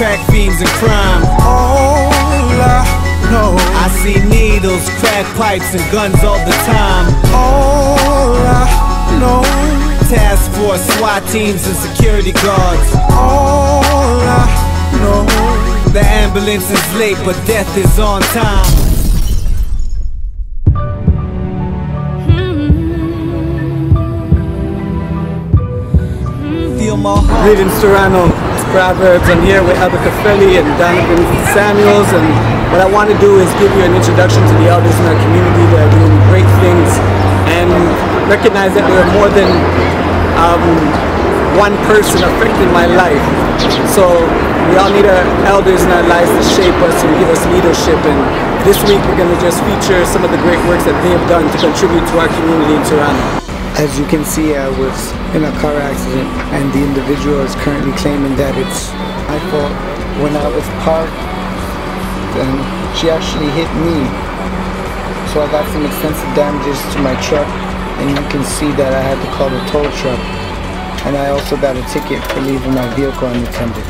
crack fiends and crime. All I know, I see needles, crack pipes, and guns all the time. all I know, Task force, SWAT teams, and security guards. all I know. The ambulance is late, but death is on time. Feel my heart. Greetings, Toronto. It's Proverbs. I'm here with Elder Kafle and Donavan Samuels, and what I want to do is give you an introduction to the elders in our community that are doing great things, and recognize that there are more than one person affecting my life. So we all need our elders in our lives to shape us and give us leadership, and this week we're going to just feature some of the great works that they have done to contribute to our community in Toronto. As you can see, I was in a car accident, and the individual is currently claiming that it's my fault when I was parked and she actually hit me. So I got some extensive damages to my truck, and you can see that I had to call the tow truck, and I also got a ticket for leaving my vehicle unattended.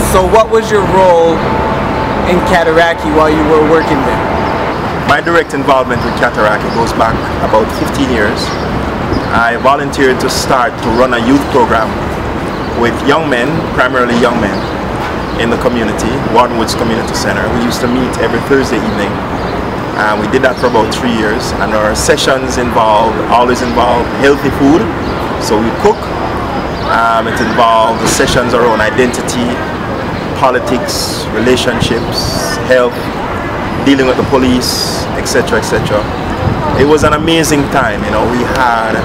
So what was your role in Cataraqui while you were working there? My direct involvement with Cataraqui goes back about 15 years. I volunteered to start to run a youth program with young men, primarily young men, in the community, Wardenwoods Community Center. We used to meet every Thursday evening. We did that for about 3 years, and our sessions always involved healthy food. So we cook. It involved the sessions around identity, politics, relationships, health, dealing with the police, etc., etc. It was an amazing time. You know, we had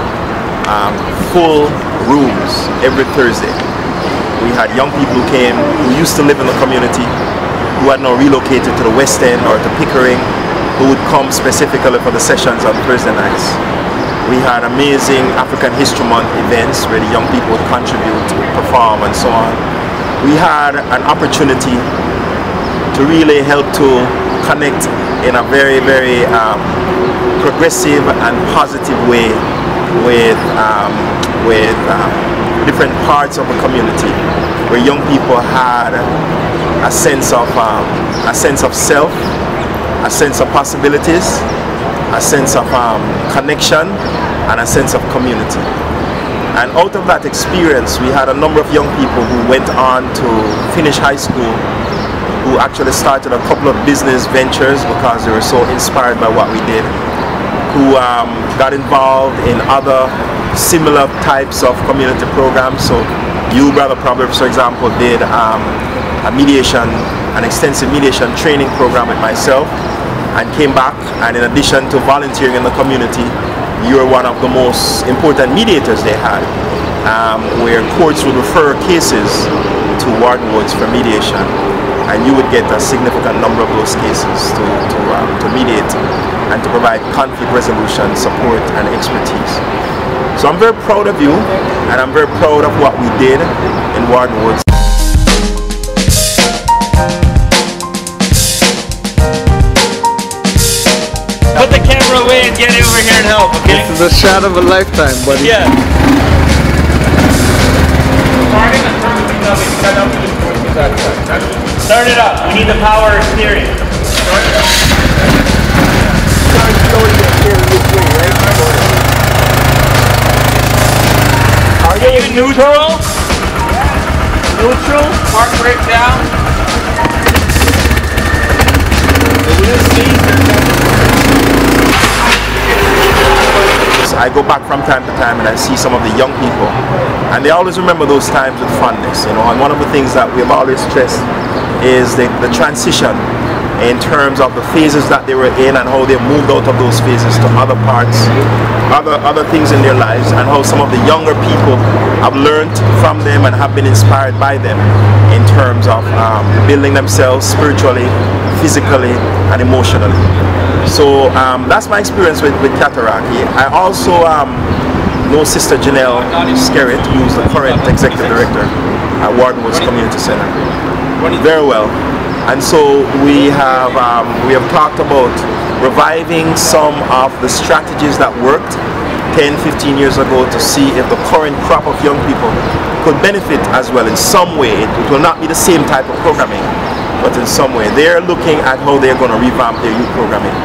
full rooms every Thursday. We had young people who came, who used to live in the community, who had now relocated to the West End or to Pickering, who would come specifically for the sessions on Thursday nights. We had amazing African History Month events where the young people would contribute, perform, and so on. We had an opportunity to really help to connect in a very, very progressive and positive way with different parts of the community, where young people had a sense of self, a sense of possibilities, a sense of connection, and a sense of community. And out of that experience, we had a number of young people who went on to finish high school, who actually started a couple of business ventures because they were so inspired by what we did, who got involved in other similar types of community programs. So you, Brother Proverbs, for example, did an extensive mediation training program with myself, and came back, and in addition to volunteering in the community, you were one of the most important mediators they had, where courts would refer cases to Wardenwoods for mediation, and you would get a significant number of those cases to mediate and to provide conflict resolution, support, and expertise. So I'm very proud of you, and I'm very proud of what we did in Wardenwoods. Put the camera away and get over here and help, okay? This is a shot of a lifetime, buddy. Yeah. Start it up. We need the power steering. Are you in neutral? Neutral? Park brake down. I go back from time to time and I see some of the young people, and they always remember those times with fondness, you know. And one of the things that we've always stressed is the transition in terms of the phases that they were in, and how they moved out of those phases to other parts, other things in their lives, and how some of the younger people have learned from them and have been inspired by them in terms of building themselves spiritually, physically, and emotionally. So that's my experience with Cataraqui. I also know Sister Janelle Skerritt, who's the current executive director at Wardenwoods Community Center, very well. And so we have talked about reviving some of the strategies that worked 10, 15 years ago to see if the current crop of young people could benefit as well in some way. It will not be the same type of programming, but in some way. They're looking at how they're going to revamp their youth programming.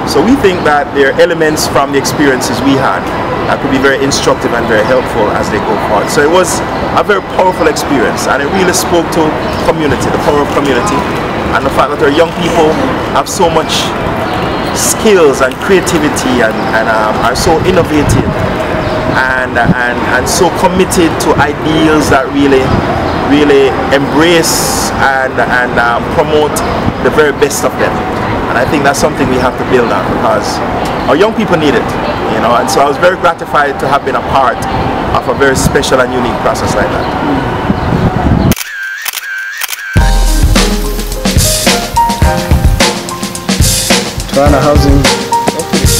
So we think that there are elements from the experiences we had that could be very instructive and very helpful as they go forward. So it was a very powerful experience, and it really spoke to community, the power of community, and the fact that our young people have so much skills and creativity and are so innovative and so committed to ideals that really embrace and promote the very best of them. And I think that's something we have to build on, because our young people need it, you know. And so I was very gratified to have been a part of a very special and unique process like that. Toronto Housing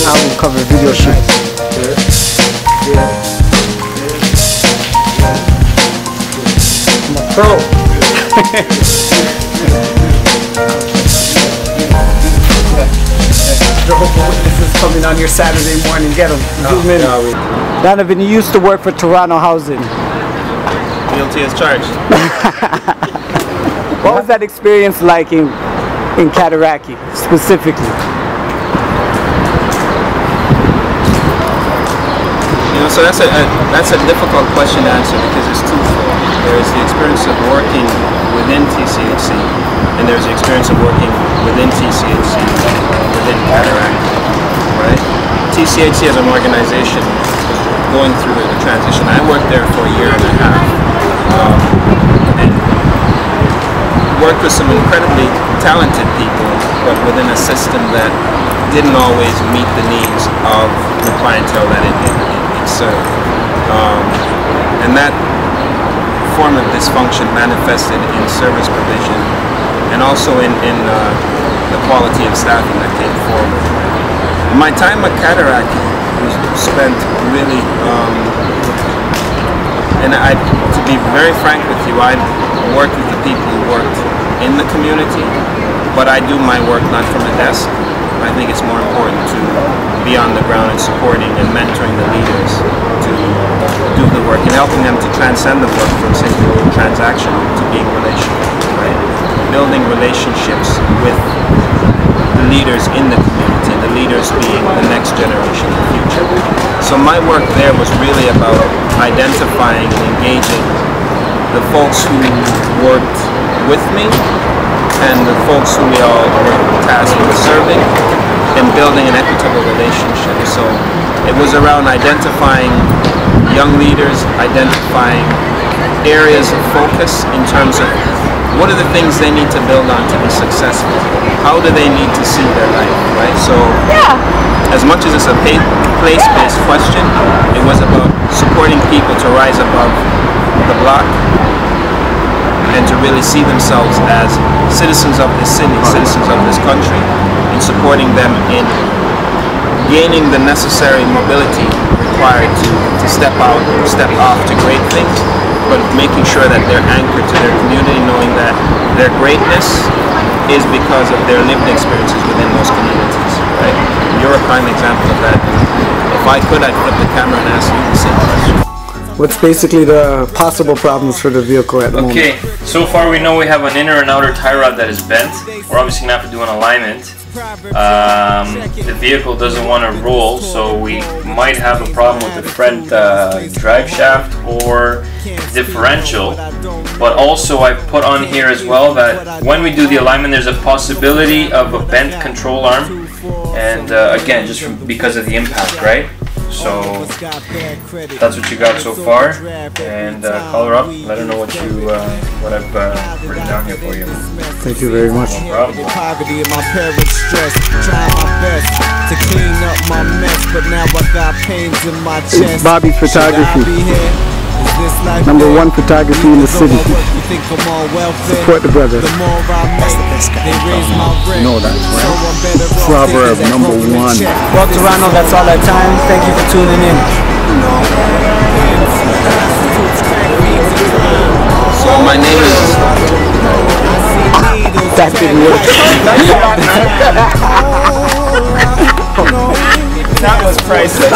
album cover video shoot. I'm a pro. Witnesses coming on your Saturday morning. Get them. Zoom in. Donavan, you used to work for Toronto Housing. Guilty as charged. What was that experience like in Cataraqui specifically? You know, so that's a difficult question to answer, because it's twofold. There is the experience of working within TCHC, and there's the experience of working within TCHC within Cataraqui, right? TCHC as an organization going through a transition. I worked there for a year and a half, and worked with some incredibly talented people, but within a system that didn't always meet the needs of the clientele that it served. And that form of dysfunction manifested in service provision and also in the quality of staffing that came forward. My time at Cataraqui was spent really, and to be very frank with you, I worked with the people who worked in the community, but I do my work not from a desk. I think it's more important to be on the ground and supporting and mentoring the leaders to do the work and helping them to transcend the work from simply being transactional to being relational, right? Building relationships with the leaders in the community, the leaders being the next generation, the future. So my work there was really about identifying and engaging the folks who worked with me and the folks who we all were tasked with serving, and building an equitable relationship. So it was around identifying young leaders, identifying areas of focus in terms of what are the things they need to build on to be successful. How do they need to see their life, right? So as much as it's a place-based question, it was about supporting people to rise above the block and to really see themselves as citizens of this city, citizens of this country, and supporting them in gaining the necessary mobility required to step off to great things, but making sure that they're anchored to their community, knowing that their greatness is because of their lived experiences within those communities, right? You're a prime example of that. If I could, I'd flip the camera and ask you the same question. What's basically the possible problems for the vehicle at the moment? Okay, so far we know we have an inner and outer tie rod that is bent. We're obviously going to have to do an alignment. The vehicle doesn't want to roll, so we might have a problem with the front drive shaft or differential. But also I put on here as well that when we do the alignment, there's a possibility of a bent control arm, and again, just because of the impact, right? So that's what you got so far, and call her up, let her know what I've written down here for you. Thank you very much. No problem. Poverty and my parents stressed, trying my best to clean up my mess, but now I got pains in my chest. It's Bobby's Photography. #1 photography in the city. Support the brother. No, that's right. Proverbs #1. Well, Toronto, that's all our time. Thank you for tuning in. So my name is That didn't work. That was priceless.